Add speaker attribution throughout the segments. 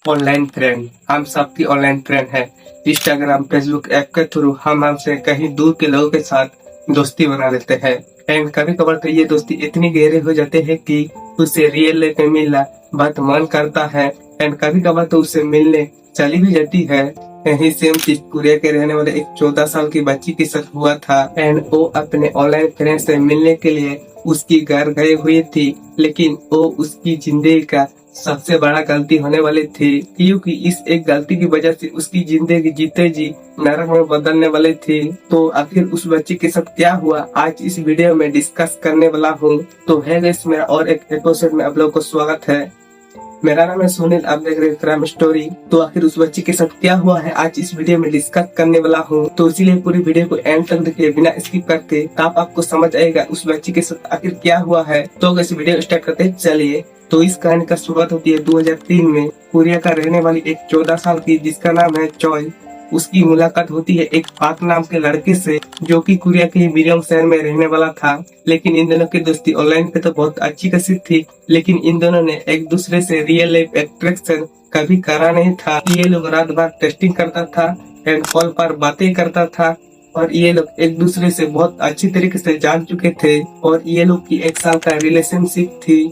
Speaker 1: Online friend हम सबकी online friend है। इंस्टाग्राम फेसबुक ऐप के थ्रू हम हमसे कहीं दूर के लोगों के साथ दोस्ती बना लेते हैं। एंड कभी कभार तो ये दोस्ती इतनी गहरे हो जाते हैं कि उससे रियल लाइफ में मिलना बहुत मन करता है। एंड कभी कभार तो उससे मिलने चली भी जाती है। यही सेम चीज कोरिया के रहने वाले एक 14 साल की बच्ची के साथ हुआ था। एंड वो अपने ऑनलाइन फ्रेंड से मिलने के लिए उसकी घर गए हुए थी, लेकिन वो उसकी जिंदगी का सबसे बड़ा गलती होने वाली थी, क्योंकि इस एक गलती की वजह से उसकी जिंदगी जीते जी नरक में बदलने वाले थे। तो आखिर उस बच्चे के साथ क्या हुआ आज इस वीडियो में डिस्कस करने वाला हूँ। तो है गाइस, मेरा और एक एपिसोड में आप लोगों को स्वागत है। मेरा नाम है सुनील, आप देख रहे हैं क्राइम स्टोरी। तो आखिर उस बच्चे के साथ क्या हुआ है आज इस वीडियो में डिस्कस करने वाला हूँ। तो इसीलिए पूरी वीडियो को एंड तक देखिए बिना स्किप करके, तब आपको समझ आएगा उस बच्चे के साथ आखिर क्या हुआ है। तो इस वीडियो स्टार्ट करते हैं, चलिए। तो इस कहानी का शुरुआत होती है 2003 में। कोरिया का रहने वाली एक 14 साल की जिसका नाम है चॉय, उसकी मुलाकात होती है एक पाक नाम के लड़के से, जो कि कोरिया के मिरियम शहर में रहने वाला था। लेकिन इन दोनों की दोस्ती ऑनलाइन पे तो बहुत अच्छी खासी थी, लेकिन इन दोनों ने एक दूसरे से रियल लाइफ अट्रैक्शन कभी करा नहीं था। ये लोग रात भर टेस्टिंग करता था एंड कॉल पर बातें करता था, और ये लोग एक दूसरे से बहुत अच्छी तरीके से जान चुके थे। और ये लोग की 1 साल का रिलेशनशिप थी।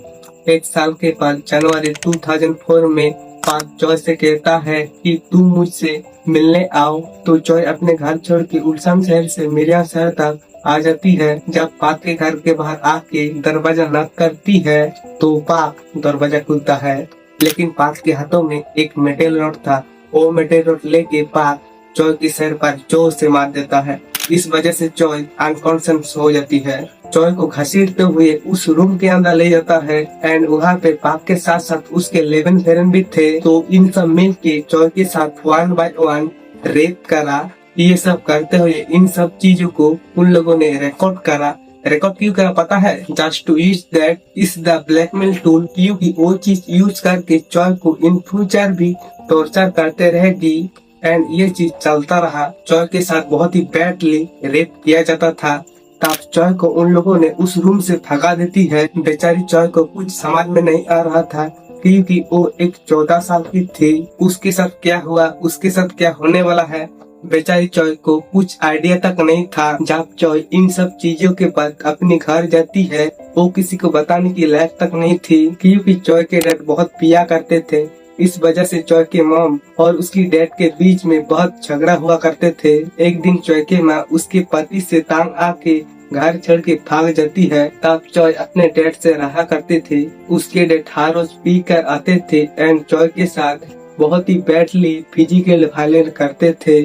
Speaker 1: 1 साल के बाद जनवरी 2004 में पाक जॉय से कहता है कि तुम मुझसे मिलने आओ। तो जॉय अपने घर छोड़ के उल्सान शहर से मिरिया शहर तक आ जाती है। जब पाक के घर के बाहर आके दरवाजा नॉक करती है तो पाक दरवाजा खुलता है, लेकिन पाक के हाथों में एक मेटल रॉड था। वो मेटल रॉड लेके पाक जॉय के सर पर जोर से मार देता है। इस वजह से जॉय अनकॉन्शियस हो जाती है। जॉय को घसीटते हुए उस रूम के अंदर ले जाता है एंड वहाँ पे पाक के साथ साथ उसके 11 फ्रेंड भी थे। तो इन सब मिल के जॉय के साथ 1 बाय 1 रेप करा। ये सब करते हुए इन सब चीजों को उन लोगों ने रिकॉर्ड करा। रिकॉर्ड क्यों करा पता है? Just to use that is the blackmail tool, क्योंकि वो चीज यूज करके जॉय को इन फ्यूचर भी टॉर्चर करते रहेगी। एंड ये चीज चलता रहा। जॉय के साथ बहुत ही बैडली रेप किया जाता था। तब जॉय को उन लोगों ने उस रूम से भगा देती है। बेचारी जॉय को कुछ समझ में नहीं आ रहा था, क्योंकि वो एक 14 साल की थी। उसके साथ क्या हुआ, उसके साथ क्या होने वाला है, बेचारी जॉय को कुछ आइडिया तक नहीं था। जब जॉय इन सब चीजों के बाद अपने घर जाती है, वो किसी को बताने की लायक तक नहीं थी, क्योंकि जॉय के डैड बहुत पिया करते थे। इस वजह से जॉय के मॉम और उसकी डैड के बीच में बहुत झगड़ा हुआ करते थे। एक दिन जॉय के माँ उसके पति से तंग आके घर छोड़ के भाग जाती है। तब जॉय अपने डैड से रहा करते थे। उसके डैड हर रोज पी कर आते थे एंड जॉय के साथ बहुत ही बैडली फिजिकल वायलेंस करते थे।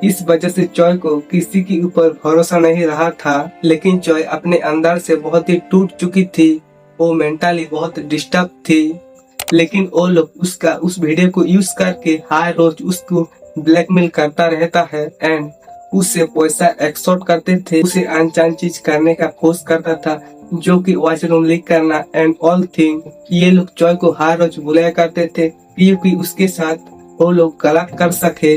Speaker 1: इस वजह से जॉय को किसी के ऊपर भरोसा नहीं रहा था। लेकिन जॉय अपने अंदर से बहुत ही टूट चुकी थी। वो मेंटली बहुत डिस्टर्ब थी। लेकिन वो लोग उसका उस वीडियो को यूज करके हर रोज उसको ब्लैकमेल करता रहता है एंड उससे पैसा एक्सटॉर्ट करते थे। उसे अनजान चीज करने का फोर्स करता था, जो कि वॉशरूम लीक करना एंड ऑल थिंग। ये लोग जॉय को हर रोज बुलाया करते थे, क्योंकि उसके साथ वो लोग गलत कर सके।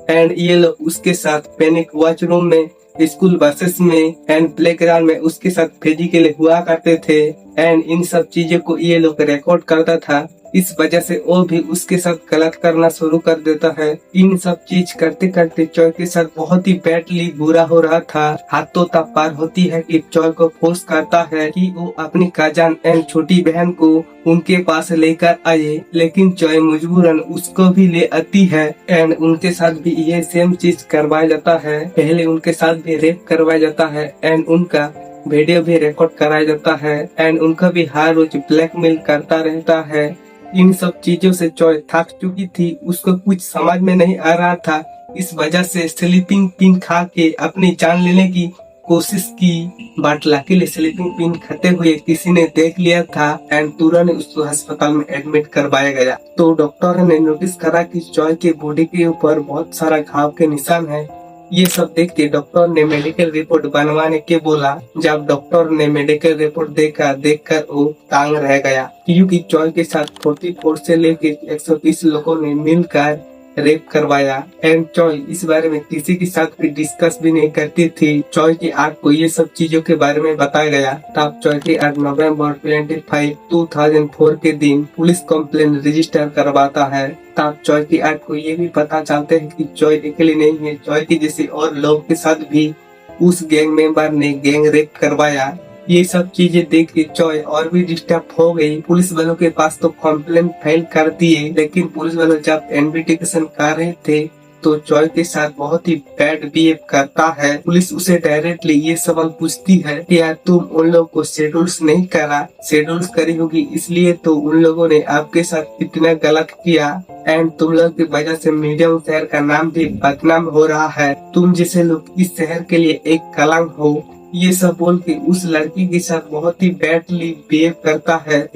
Speaker 1: एंड ये लोग उसके साथ पैनिक वॉशरूम में, स्कूल बसेस में एंड प्लेग्राउंड में उसके साथ फिजिकली हुआ करते थे। एंड इन सब चीजों को ये लोग रिकॉर्ड करता था। इस वजह से वो भी उसके साथ गलत करना शुरू कर देता है। इन सब चीज करते करते जॉय के साथ बहुत ही बैडली बुरा हो रहा था। हाथों तक पार होती है कि जॉय को फोर्स करता है कि वो अपनी कजन एंड छोटी बहन को उनके पास लेकर आए, लेकिन जॉय मजबूरन उसको भी ले आती है एंड उनके साथ भी ये सेम चीज करवाया जाता है। पहले उनके साथ भी रेप करवाया जाता है एंड उनका वीडियो भी रिकॉर्ड कराया जाता है एंड उनका भी हर रोज ब्लैकमेल करता रहता है। इन सब चीजों से जॉय थक चुकी थी, उसको कुछ समझ में नहीं आ रहा था। इस वजह से स्लीपिंग पिन खा के अपनी जान लेने की कोशिश की, बट लकीली स्लीपिंग पिन खाते हुए किसी ने देख लिया था एंड तुरंत उसको अस्पताल में एडमिट करवाया गया। तो डॉक्टर ने नोटिस करा कि जॉय के बॉडी के ऊपर बहुत सारा घाव के निशान है। ये सब देख के डॉक्टर ने मेडिकल रिपोर्ट बनवाने के बोला। जब डॉक्टर ने मेडिकल रिपोर्ट देखकर वो तांग रह गया, क्योंकि जॉय के साथ 44 से लेके 120 लोगों ने मिलकर रेप करवाया। एंड चॉय इस बारे में किसी के साथ भी डिस्कस भी नहीं करती थी। चॉय की आग को ये सब चीजों के बारे में बताया गया। तब चॉय की आग नवंबर 25, 2004 के दिन पुलिस कंप्लेन रजिस्टर करवाता है। तब चॉय की आग को ये भी पता चलते है कि चॉय अकेली नहीं है, चॉय की जैसे और लोग के साथ भी उस गैंग मेंबर ने गैंग रेप करवाया। ये सब चीजें देख के चॉय और भी डिस्टर्ब हो गई। पुलिस वालों के पास तो कंप्लेन फाइल कर दिए, लेकिन पुलिस वालों जब इन्वेस्टिगेशन कर रहे थे तो चॉय के साथ बहुत ही बैड बिहेव करता है। पुलिस उसे डायरेक्टली ये सवाल पूछती है कि यार तुम उन लोगों को शेड्यूल्स नहीं करा, शेड्यूल्स करी होगी इसलिए तो उन लोगों ने आपके साथ इतना गलत किया। एंड तुम लोग की वजह से मीडियम शहर का नाम भी बदनाम हो रहा है, तुम जैसे लोग इस शहर के लिए एक कलंक हो। ये सब बोल के उस लड़की के साथ बहुत ही बैडली बिहेव करता है।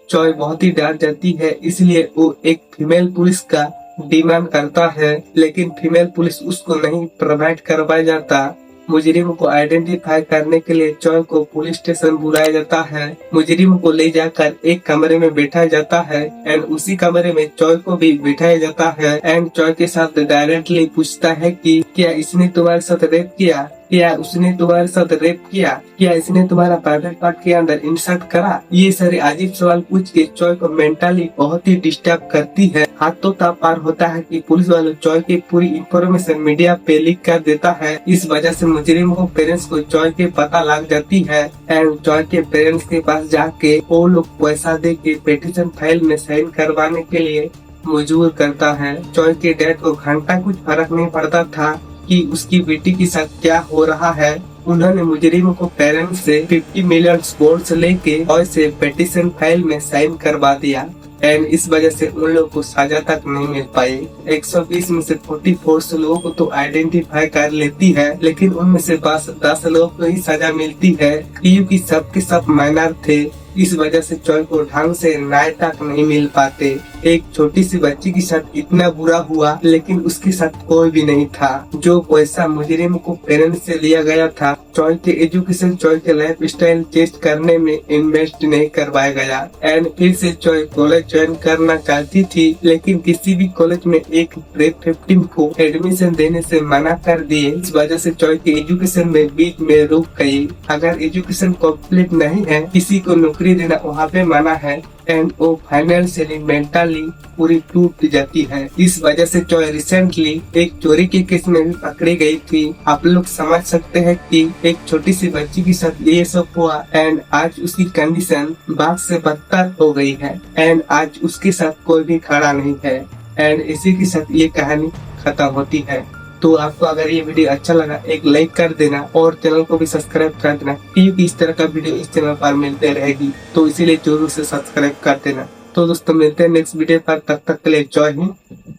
Speaker 1: चॉय बहुत ही डर जाती है, इसलिए वो एक फीमेल पुलिस का डिमांड करता है, लेकिन फीमेल पुलिस उसको नहीं प्रोवाइड करवाया जाता। मुजरिमों को आइडेंटिफाई करने के लिए चॉय को पुलिस स्टेशन बुलाया जाता है। मुजरिमों को ले जाकर एक कमरे में बैठाया जाता है एंड उसी कमरे में चॉय को भी बैठाया जाता है। एंड चॉय के साथ डायरेक्टली पूछता है कि क्या इसने तुम्हारे साथ रेप किया, क्या उसने तुम्हारे साथ रेप किया, क्या इसने तुम्हारा प्राइवेट पार्ट के अंदर इंसर्ट करा। ये सारे अजीब सवाल पूछ के चॉय को मेंटली बहुत ही डिस्टर्ब करती है। हाथों तक पार होता है कि पुलिस वालों चॉय की पूरी इंफॉर्मेशन मीडिया पे लीक कर देता है। इस वजह से मुजरिमों को पेरेंट्स को चॉय के पता लग जाती है एंड चॉय के पेरेंट्स के पास जाके वो लोग पैसा दे के पिटीशन फाइल में साइन करवाने के लिए मजबूर करता है। चॉय के डैड को घंटा कुछ फर्क नहीं पड़ता था कि उसकी बेटी के साथ क्या हो रहा है। उन्होंने मुजरिमों को पेरेंट्स से 50 मिलियन स्पोर्ट्स लेके और से पिटीशन फाइल में साइन करवा दिया एंड इस वजह से उन लोगों को सजा तक नहीं मिल पाई। 120 में से 44 लोगों को तो आइडेंटिफाई कर लेती है, लेकिन उनमें से बस 10 लोगों को ही सजा मिलती है क्योंकि सबके सब माइनर थे। इस वजह से चॉय को ढंग से न्याय तक नहीं मिल पाते। एक छोटी सी बच्ची के साथ इतना बुरा हुआ, लेकिन उसके साथ कोई भी नहीं था। जो पैसा मुजरिम को पेरेंट्स से लिया गया था, चॉय के एजुकेशन, चॉय के लाइफ स्टाइल चेंज करने में इन्वेस्ट नहीं करवाया गया। एंड फिर से चॉय कॉलेज ज्वाइन करना चाहती थी, लेकिन किसी भी कॉलेज में एक रेप 15 को एडमिशन देने से मना कर दिए। इस वजह से चॉय के एजुकेशन में बीच में रुक गई। अगर एजुकेशन कंप्लीट नहीं है, किसी को नौकरी देना वहाँ पे मना है एंड वो फाइनेंशियली मेंटली पूरी टूट जाती है। इस वजह से चॉय रिसेंटली एक चोरी के केस में भी पकड़ी गई थी। आप लोग समझ सकते हैं कि एक छोटी सी बच्ची के साथ ये सब हुआ एंड आज उसकी कंडीशन बात से बदतर हो गई है एंड आज उसके साथ कोई भी खड़ा नहीं है। एंड इसी के साथ ये कहानी खत्म होती है। तो आपको अगर ये वीडियो अच्छा लगा एक लाइक कर देना और चैनल को भी सब्सक्राइब कर देना, क्योंकि इस तरह का वीडियो इस चैनल पर मिलते रहेगी, तो इसीलिए जरूर से सब्सक्राइब कर देना। तो दोस्तों मिलते हैं नेक्स्ट वीडियो पर, तब तक के लिए जय हिंद।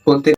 Speaker 1: बोलते